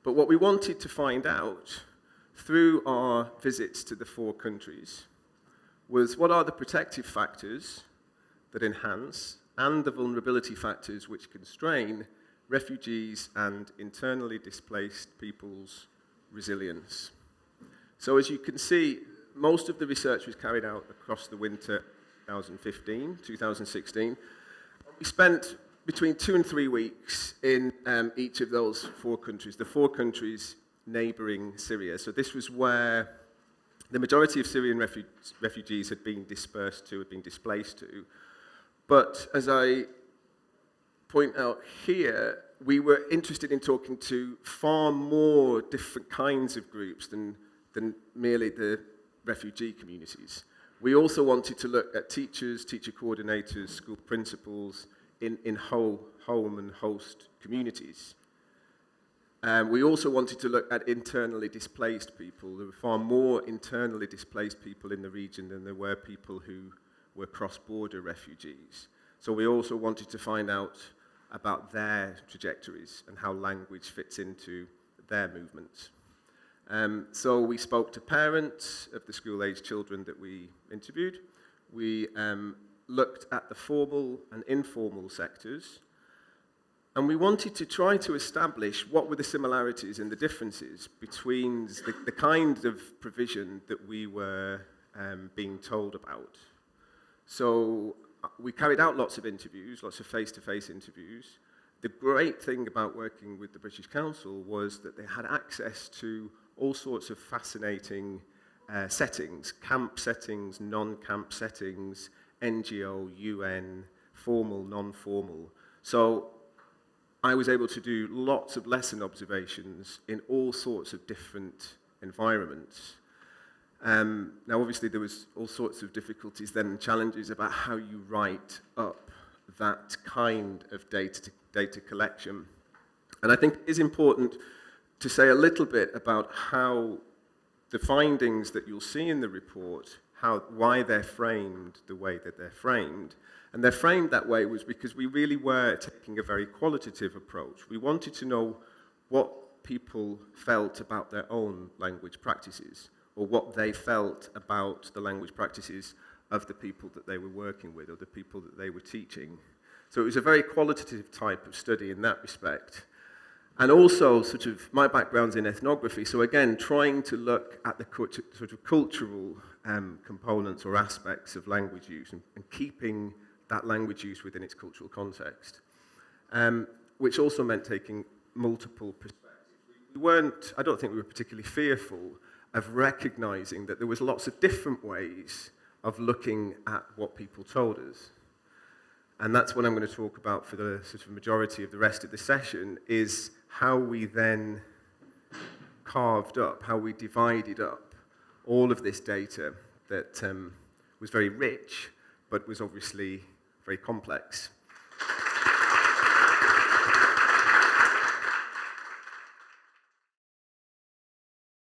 But what we wanted to find out through our visits to the 4 countries was what are the protective factors that enhance and the vulnerability factors which constrain refugees and internally displaced people's resilience. So as you can see, most of the research was carried out across the winter 2016. We spent between 2 and 3 weeks in each of those 4 countries, the 4 countries neighbouring Syria. So this was where the majority of Syrian refugees had been dispersed to, had been displaced to. But as I point out here, we were interested in talking to far more different kinds of groups than merely the refugee communities. We also wanted to look at teachers, teacher coordinators, school principals in home and host communities. We also wanted to look at internally displaced people. There were far more internally displaced people in the region than there were people who were cross-border refugees. So we also wanted to find out about their trajectories and how language fits into their movements. So we spoke to parents of the school-aged children that we interviewed. We looked at the formal and informal sectors, and we wanted to try to establish what were the similarities and the differences between the kind of provision that we were being told about. So we carried out lots of interviews, lots of face-to-face interviews. The great thing about working with the British Council was that they had access to all sorts of fascinating settings, camp settings, non-camp settings, NGO, UN, formal, non-formal. So I was able to do lots of lesson observations in all sorts of different environments. Now, obviously, there was all sorts of difficulties then and challenges about how you write up that kind of data collection. And I think it is important to say a little bit about how the findings that you'll see in the report, why they're framed the way that they're framed. And they're framed that way was because we really were taking a very qualitative approach. We wanted to know what people felt about their own language practices, or what they felt about the language practices of the people that they were working with, or the people that they were teaching. So it was a very qualitative type of study in that respect. And also, sort of, my background's in ethnography, so again, trying to look at the sort of cultural components or aspects of language use and keeping that language use within its cultural context, which also meant taking multiple perspectives. I don't think we were particularly fearful of recognizing that there was lots of different ways of looking at what people told us. And that's what I'm going to talk about for the sort of majority of the rest of the session, is how we then carved up, how we divided up all of this data that was very rich, but was obviously very complex.